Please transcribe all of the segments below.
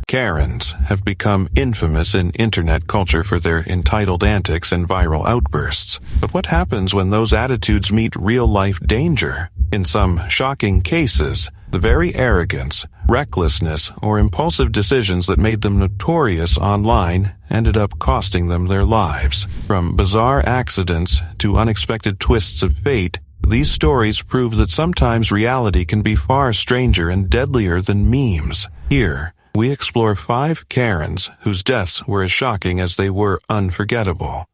Karens have become infamous in internet culture for their entitled antics and viral outbursts. But what happens when those attitudes meet real-life danger? In some shocking cases, the very arrogance, recklessness, or impulsive decisions that made them notorious online ended up costing them their lives. From bizarre accidents to unexpected twists of fate, these stories prove that sometimes reality can be far stranger and deadlier than memes. Here, we explore 5 Karens whose deaths were as shocking as they were unforgettable.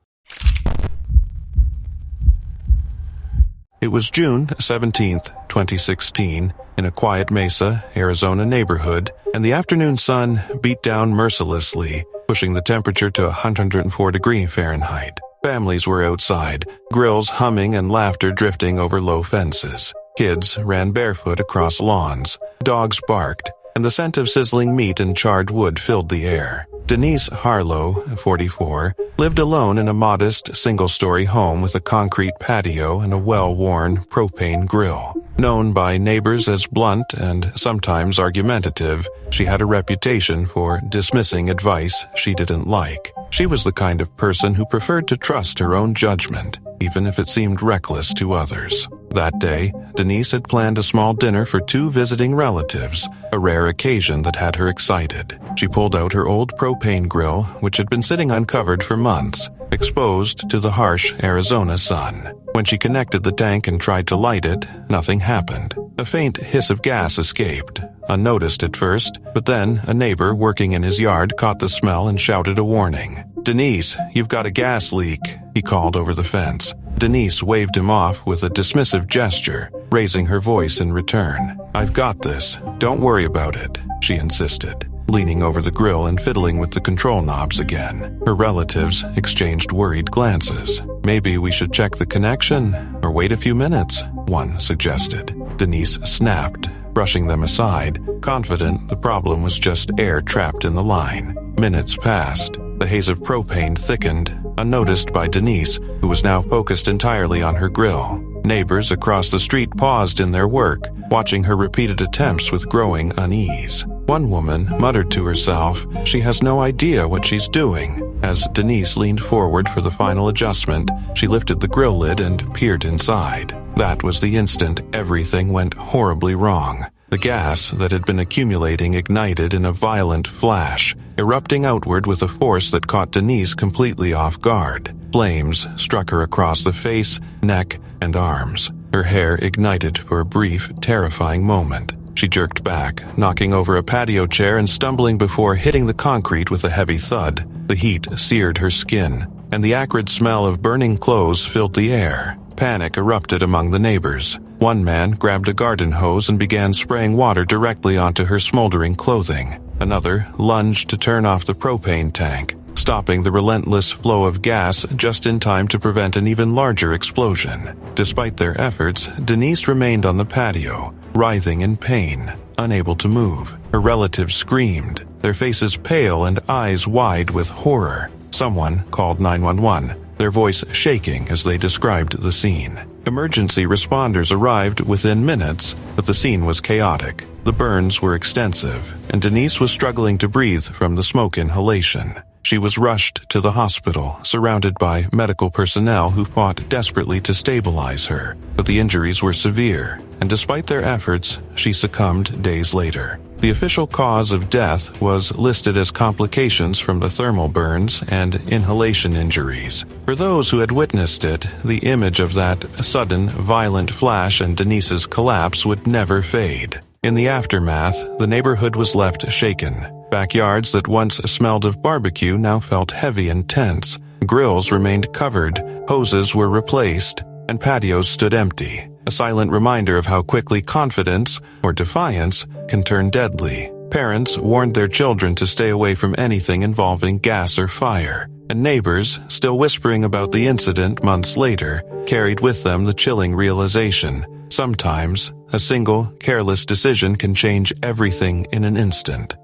It was June 17th, 2016, in a quiet Mesa, Arizona neighborhood, and the afternoon sun beat down mercilessly, pushing the temperature to 104 degrees Fahrenheit. Families were outside, grills humming and laughter drifting over low fences. Kids ran barefoot across lawns, dogs barked, and the scent of sizzling meat and charred wood filled the air. Denise Harlow, 44, lived alone in a modest, single-story home with a concrete patio and a well-worn propane grill. Known by neighbors as blunt and sometimes argumentative, she had a reputation for dismissing advice she didn't like. She was the kind of person who preferred to trust her own judgment, even if it seemed reckless to others. That day, Denise had planned a small dinner for 2 visiting relatives, a rare occasion that had her excited. She pulled out her old propane grill, which had been sitting uncovered for months, exposed to the harsh Arizona sun. When she connected the tank and tried to light it, nothing happened. A faint hiss of gas escaped, unnoticed at first, but then a neighbor working in his yard caught the smell and shouted a warning. "Denise, you've got a gas leak," he called over the fence. Denise waved him off with a dismissive gesture, raising her voice in return. "I've got this. Don't worry about it," she insisted, leaning over the grill and fiddling with the control knobs again. Her relatives exchanged worried glances. "Maybe we should check the connection, or wait a few minutes," one suggested. Denise snapped, brushing them aside, confident the problem was just air trapped in the line. Minutes passed. The haze of propane thickened, unnoticed by Denise, who was now focused entirely on her grill. Neighbors across the street paused in their work, watching her repeated attempts with growing unease. One woman muttered to herself, "She has no idea what she's doing." As Denise leaned forward for the final adjustment, she lifted the grill lid and peered inside. That was the instant everything went horribly wrong. The gas that had been accumulating ignited in a violent flash, erupting outward with a force that caught Denise completely off guard. Flames struck her across the face, neck, and arms. Her hair ignited for a brief, terrifying moment. She jerked back, knocking over a patio chair and stumbling before hitting the concrete with a heavy thud. The heat seared her skin, and the acrid smell of burning clothes filled the air. Panic erupted among the neighbors. One man grabbed a garden hose and began spraying water directly onto her smoldering clothing. Another lunged to turn off the propane tank, stopping the relentless flow of gas just in time to prevent an even larger explosion. Despite their efforts, Denise remained on the patio, writhing in pain, unable to move. Her relatives screamed, their faces pale and eyes wide with horror. Someone called 911, their voice shaking as they described the scene. Emergency responders arrived within minutes, but the scene was chaotic. The burns were extensive, and Denise was struggling to breathe from the smoke inhalation. She was rushed to the hospital, surrounded by medical personnel who fought desperately to stabilize her, but the injuries were severe, and despite their efforts, she succumbed days later. The official cause of death was listed as complications from the thermal burns and inhalation injuries. For those who had witnessed it, the image of that sudden, violent flash and Denise's collapse would never fade. In the aftermath, the neighborhood was left shaken. Backyards that once smelled of barbecue now felt heavy and tense. Grills remained covered, hoses were replaced, and patios stood empty. A silent reminder of how quickly confidence, or defiance, can turn deadly. Parents warned their children to stay away from anything involving gas or fire, and neighbors, still whispering about the incident months later, carried with them the chilling realization: sometimes, a single, careless decision can change everything in an instant.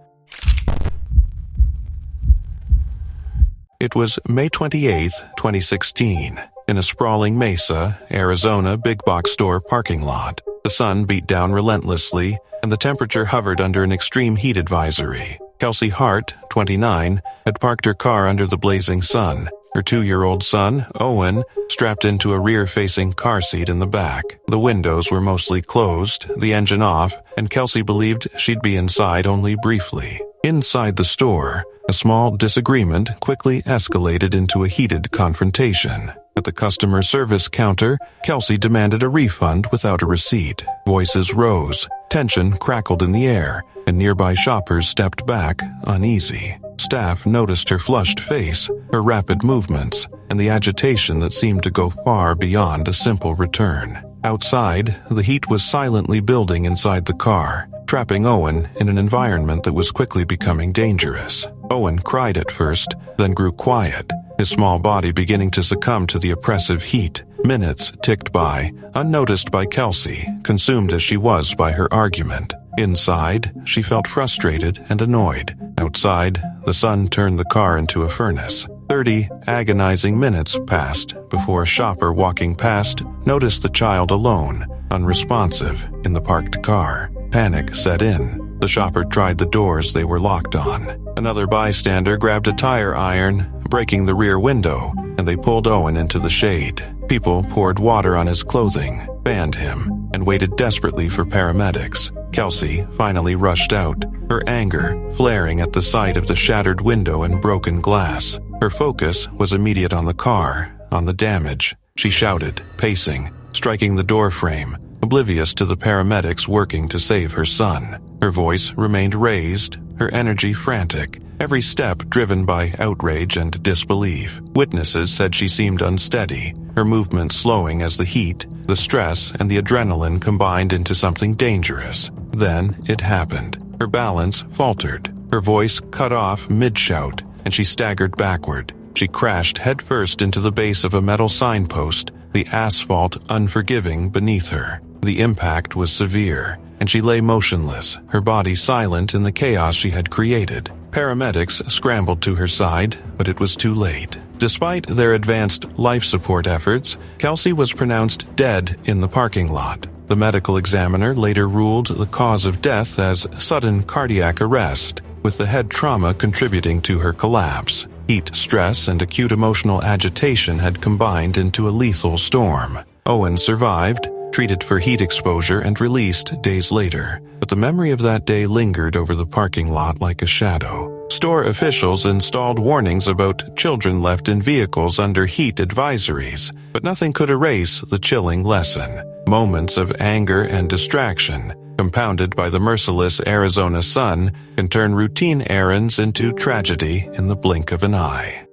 It was May 28, 2016, in a sprawling Mesa, Arizona big box store parking lot. The sun beat down relentlessly, and the temperature hovered under an extreme heat advisory. Kelsey Hart, 29, had parked her car under the blazing sun. Her 2-year-old son, Owen, strapped into a rear-facing car seat in the back. The windows were mostly closed, the engine off, and Kelsey believed she'd be inside only briefly. Inside the store, a small disagreement quickly escalated into a heated confrontation. At the customer service counter, Kelsey demanded a refund without a receipt. Voices rose, tension crackled in the air, and nearby shoppers stepped back, uneasy. Staff noticed her flushed face, her rapid movements, and the agitation that seemed to go far beyond a simple return. Outside, the heat was silently building inside the car, trapping Owen in an environment that was quickly becoming dangerous. Owen cried at first, then grew quiet, his small body beginning to succumb to the oppressive heat. Minutes ticked by, unnoticed by Kelsey, consumed as she was by her argument. Inside, she felt frustrated and annoyed. Outside, the sun turned the car into a furnace. 30 agonizing minutes passed before a shopper walking past noticed the child alone, unresponsive, in the parked car. Panic set in. The shopper tried the doors they were locked on. Another bystander grabbed a tire iron, breaking the rear window, and they pulled Owen into the shade. People poured water on his clothing, fanned him, and waited desperately for paramedics. Kelsey finally rushed out, her anger flaring at the sight of the shattered window and broken glass. Her focus was immediate on the car, on the damage. She shouted, pacing, striking the door frame, oblivious to the paramedics working to save her son. Her voice remained raised, her energy frantic, every step driven by outrage and disbelief. Witnesses said she seemed unsteady, her movements slowing as the heat, the stress, and the adrenaline combined into something dangerous. Then it happened. Her balance faltered, her voice cut off mid-shout, and she staggered backward. She crashed headfirst into the base of a metal signpost, the asphalt unforgiving beneath her. The impact was severe, and she lay motionless, her body silent in the chaos she had created. Paramedics scrambled to her side, but it was too late. Despite their advanced life support efforts, Kelsey was pronounced dead in the parking lot. The medical examiner later ruled the cause of death as sudden cardiac arrest, with the head trauma contributing to her collapse. Heat stress and acute emotional agitation had combined into a lethal storm. Owen survived, treated for heat exposure, and released days later. But the memory of that day lingered over the parking lot like a shadow. Store officials installed warnings about children left in vehicles under heat advisories, but nothing could erase the chilling lesson. Moments of anger and distraction, compounded by the merciless Arizona sun, can turn routine errands into tragedy in the blink of an eye.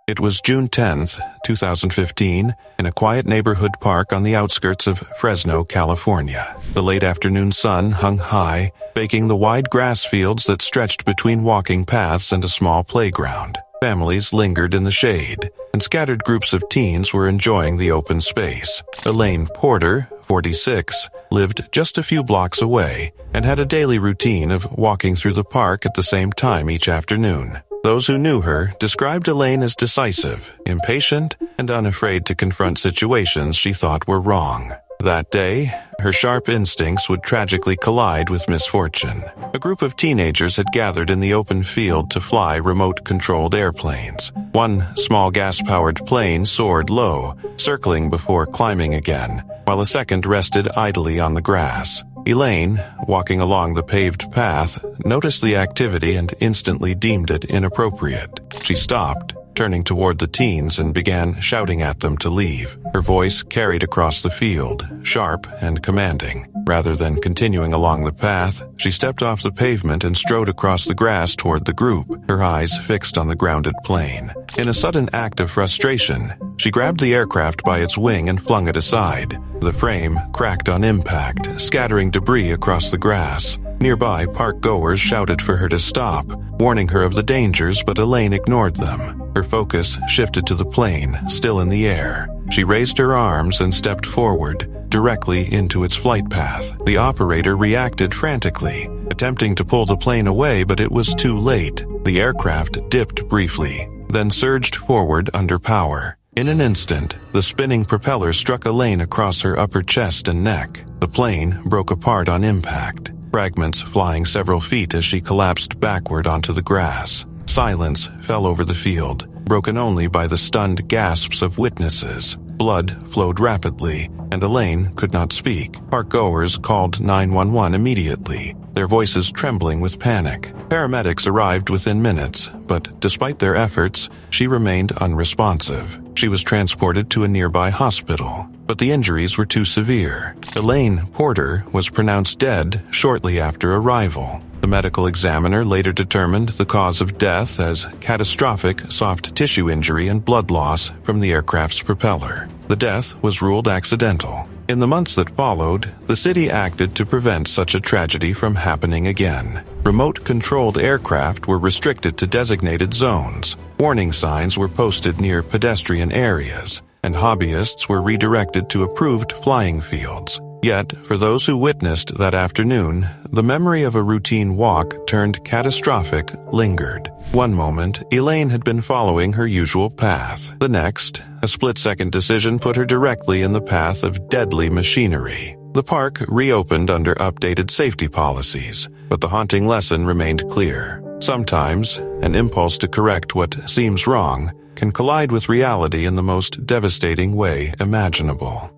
It was June 10th, 2015, in a quiet neighborhood park on the outskirts of Fresno, California. The late afternoon sun hung high, baking the wide grass fields that stretched between walking paths and a small playground. Families lingered in the shade, and scattered groups of teens were enjoying the open space. Elaine Porter, 46, lived just a few blocks away and had a daily routine of walking through the park at the same time each afternoon. Those who knew her described Elaine as decisive, impatient, and unafraid to confront situations she thought were wrong. That day, her sharp instincts would tragically collide with misfortune. A group of teenagers had gathered in the open field to fly remote-controlled airplanes. One small gas-powered plane soared low, circling before climbing again, while a second rested idly on the grass. Elaine, walking along the paved path, noticed the activity and instantly deemed it inappropriate. She stopped, turning toward the teens, and began shouting at them to leave. Her voice carried across the field, sharp and commanding. Rather than continuing along the path, she stepped off the pavement and strode across the grass toward the group, her eyes fixed on the grounded plane. In a sudden act of frustration, she grabbed the aircraft by its wing and flung it aside. The frame cracked on impact, scattering debris across the grass. Nearby, park-goers shouted for her to stop, warning her of the dangers, but Elaine ignored them. Her focus shifted to the plane, still in the air. She raised her arms and stepped forward, directly into its flight path. The operator reacted frantically, attempting to pull the plane away, but it was too late. The aircraft dipped briefly, then surged forward under power. In an instant, the spinning propeller struck Elaine across her upper chest and neck. The plane broke apart on impact, fragments flying several feet as she collapsed backward onto the grass. Silence fell over the field, broken only by the stunned gasps of witnesses. Blood flowed rapidly, and Elaine could not speak. Park-goers called 911 immediately, their voices trembling with panic. Paramedics arrived within minutes, but despite their efforts, she remained unresponsive. She was transported to a nearby hospital, but the injuries were too severe. Elaine Porter was pronounced dead shortly after arrival. The medical examiner later determined the cause of death as catastrophic soft tissue injury and blood loss from the aircraft's propeller. The death was ruled accidental. In the months that followed, the city acted to prevent such a tragedy from happening again. Remote-controlled aircraft were restricted to designated zones. Warning signs were posted near pedestrian areas, and hobbyists were redirected to approved flying fields. Yet, for those who witnessed that afternoon, the memory of a routine walk turned catastrophic lingered. One moment, Elaine had been following her usual path. The next, a split-second decision put her directly in the path of deadly machinery. The park reopened under updated safety policies, but the haunting lesson remained clear. Sometimes, an impulse to correct what seems wrong can collide with reality in the most devastating way imaginable.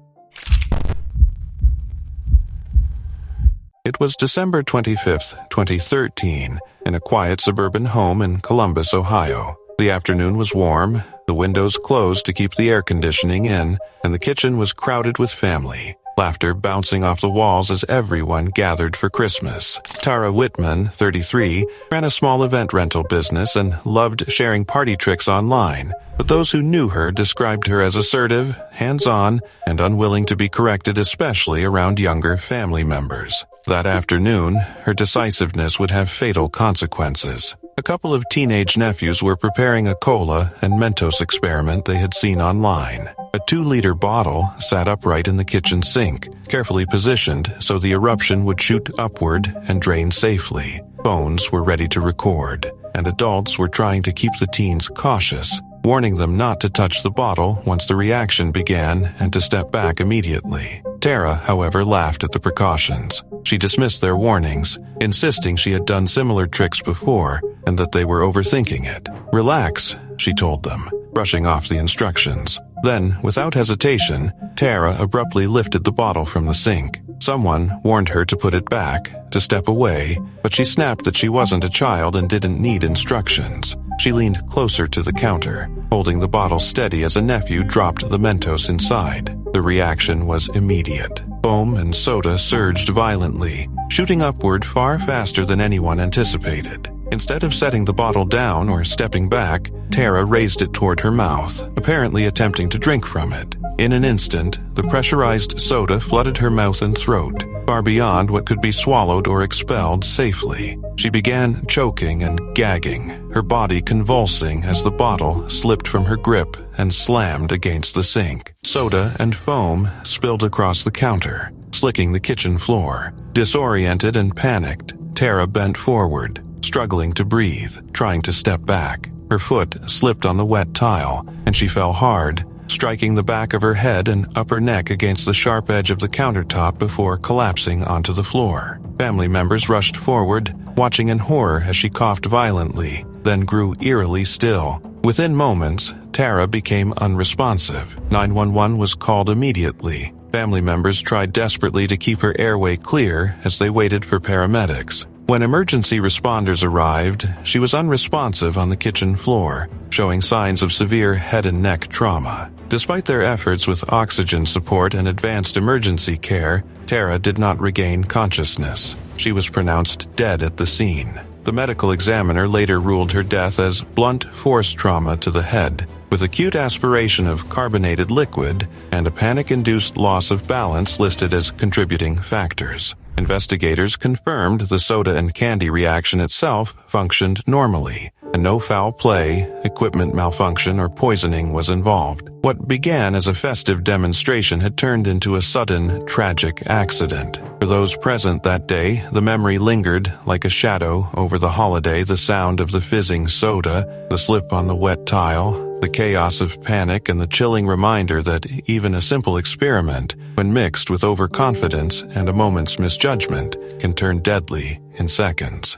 It was December 25, 2013, in a quiet suburban home in Columbus, Ohio. The afternoon was warm, the windows closed to keep the air conditioning in, and the kitchen was crowded with family. Laughter bouncing off the walls as everyone gathered for Christmas. Tara Whitman, 33, ran a small event rental business and loved sharing party tricks online, but those who knew her described her as assertive, hands-on, and unwilling to be corrected, especially around younger family members. That afternoon, her decisiveness would have fatal consequences. A couple of teenage nephews were preparing a cola and Mentos experiment they had seen online. A 2-liter bottle sat upright in the kitchen sink, carefully positioned so the eruption would shoot upward and drain safely. Phones were ready to record, and adults were trying to keep the teens cautious, warning them not to touch the bottle once the reaction began and to step back immediately. Tara, however, laughed at the precautions. She dismissed their warnings, insisting she had done similar tricks before and that they were overthinking it. "Relax," she told them, brushing off the instructions. Then, without hesitation, Tara abruptly lifted the bottle from the sink. Someone warned her to put it back, to step away, but she snapped that she wasn't a child and didn't need instructions. She leaned closer to the counter, holding the bottle steady as a nephew dropped the Mentos inside. The reaction was immediate. Foam and soda surged violently, shooting upward far faster than anyone anticipated. Instead of setting the bottle down or stepping back, Tara raised it toward her mouth, apparently attempting to drink from it. In an instant, the pressurized soda flooded her mouth and throat, far beyond what could be swallowed or expelled safely. She began choking and gagging, her body convulsing as the bottle slipped from her grip and slammed against the sink. Soda and foam spilled across the counter, slicking the kitchen floor. Disoriented and panicked, Tara bent forward, struggling to breathe, trying to step back. Her foot slipped on the wet tile, and she fell hard, striking the back of her head and upper neck against the sharp edge of the countertop before collapsing onto the floor. Family members rushed forward, watching in horror as she coughed violently, then grew eerily still. Within moments, Tara became unresponsive. 911 was called immediately. Family members tried desperately to keep her airway clear as they waited for paramedics. When emergency responders arrived, she was unresponsive on the kitchen floor, showing signs of severe head and neck trauma. Despite their efforts with oxygen support and advanced emergency care, Tara did not regain consciousness. She was pronounced dead at the scene. The medical examiner later ruled her death as blunt force trauma to the head, with acute aspiration of carbonated liquid and a panic-induced loss of balance listed as contributing factors. Investigators confirmed the soda and candy reaction itself functioned normally, and no foul play, equipment malfunction, or poisoning was involved. What began as a festive demonstration had turned into a sudden, tragic accident. For those present that day, the memory lingered like a shadow over the holiday, the sound of the fizzing soda, the slip on the wet tile, the chaos of panic and the chilling reminder that even a simple experiment, when mixed with overconfidence and a moment's misjudgment, can turn deadly in seconds.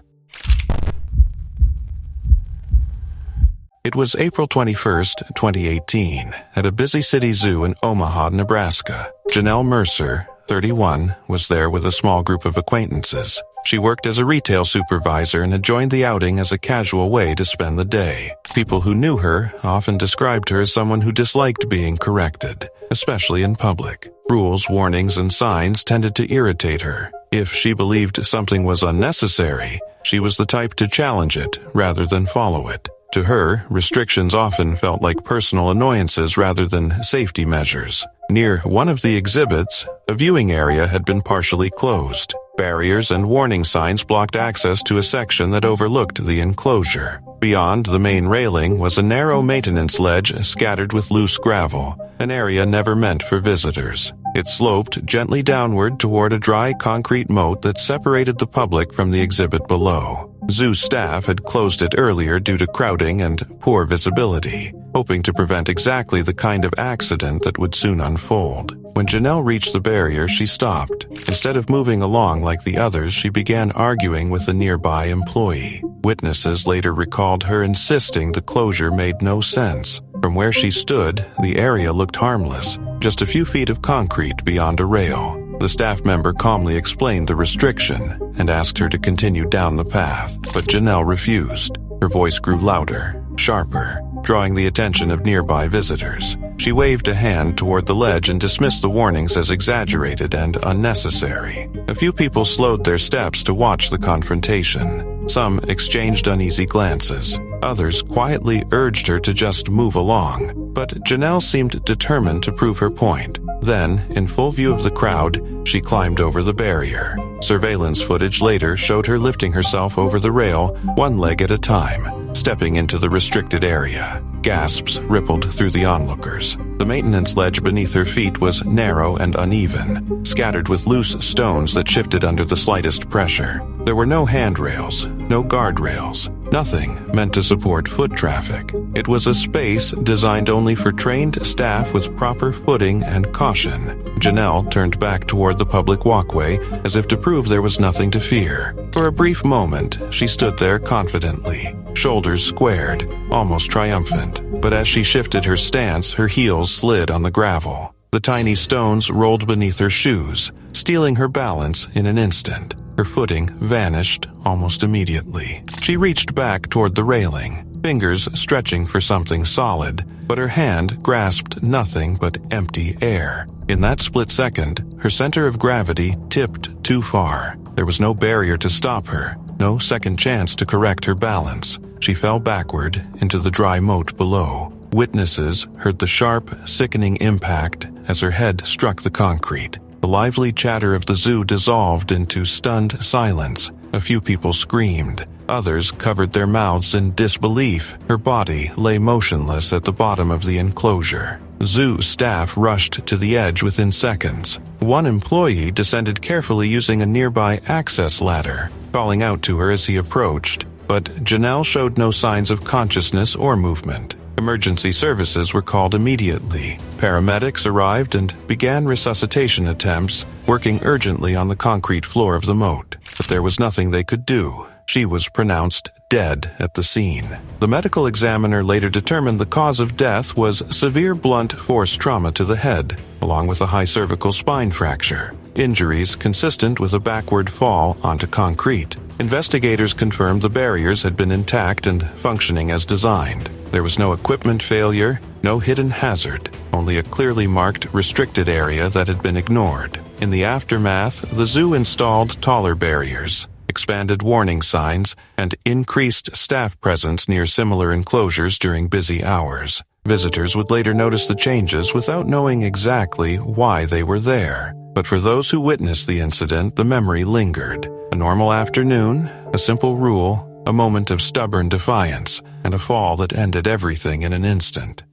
It was April 21st, 2018, at a busy city zoo in Omaha, Nebraska. Janelle Mercer, 31, was there with a small group of acquaintances. She worked as a retail supervisor and had joined the outing as a casual way to spend the day. People who knew her often described her as someone who disliked being corrected, especially in public. Rules, warnings, and signs tended to irritate her. If she believed something was unnecessary, she was the type to challenge it rather than follow it. To her, restrictions often felt like personal annoyances rather than safety measures. Near one of the exhibits, a viewing area had been partially closed. Barriers and warning signs blocked access to a section that overlooked the enclosure. Beyond the main railing was a narrow maintenance ledge scattered with loose gravel, an area never meant for visitors. It sloped gently downward toward a dry concrete moat that separated the public from the exhibit below. Zoo staff had closed it earlier due to crowding and poor visibility, hoping to prevent exactly the kind of accident that would soon unfold. When Janelle reached the barrier, she stopped. Instead of moving along like the others, she began arguing with a nearby employee. Witnesses later recalled her insisting the closure made no sense. From where she stood, the area looked harmless, just a few feet of concrete beyond a rail. The staff member calmly explained the restriction and asked her to continue down the path, but Janelle refused. Her voice grew louder, sharper, drawing the attention of nearby visitors. She waved a hand toward the ledge and dismissed the warnings as exaggerated and unnecessary. A few people slowed their steps to watch the confrontation. Some exchanged uneasy glances. Others quietly urged her to just move along. But Janelle seemed determined to prove her point. Then, in full view of the crowd, she climbed over the barrier. Surveillance footage later showed her lifting herself over the rail, one leg at a time, stepping into the restricted area. Gasps rippled through the onlookers. The maintenance ledge beneath her feet was narrow and uneven, scattered with loose stones that shifted under the slightest pressure. There were no handrails, no guardrails, nothing meant to support foot traffic. It was a space designed only for trained staff with proper footing and caution. Janelle turned back toward the public walkway as if to prove there was nothing to fear. For a brief moment, she stood there confidently, shoulders squared, almost triumphant. But as she shifted her stance, her heels slid on the gravel. The tiny stones rolled beneath her shoes, stealing her balance in an instant. Her footing vanished almost immediately. She reached back toward the railing, fingers stretching for something solid, but her hand grasped nothing but empty air. In that split second, her center of gravity tipped too far. There was no barrier to stop her, no second chance to correct her balance. She fell backward into the dry moat below. Witnesses heard the sharp, sickening impact as her head struck the concrete. The lively chatter of the zoo dissolved into stunned silence. A few people screamed. Others covered their mouths in disbelief. Her body lay motionless at the bottom of the enclosure. Zoo staff rushed to the edge within seconds. One employee descended carefully using a nearby access ladder, calling out to her as he approached. But Janelle showed no signs of consciousness or movement. Emergency services were called immediately. Paramedics arrived and began resuscitation attempts, working urgently on the concrete floor of the moat. But there was nothing they could do. She was pronounced dead at the scene. The medical examiner later determined the cause of death was severe blunt force trauma to the head, along with a high cervical spine fracture. Injuries consistent with a backward fall onto concrete. Investigators confirmed the barriers had been intact and functioning as designed. There was no equipment failure, no hidden hazard, only a clearly marked restricted area that had been ignored. In the aftermath, the zoo installed taller barriers, expanded warning signs, and increased staff presence near similar enclosures during busy hours. Visitors would later notice the changes without knowing exactly why they were there. But for those who witnessed the incident, the memory lingered. A normal afternoon, a simple rule, a moment of stubborn defiance, and a fall that ended everything in an instant.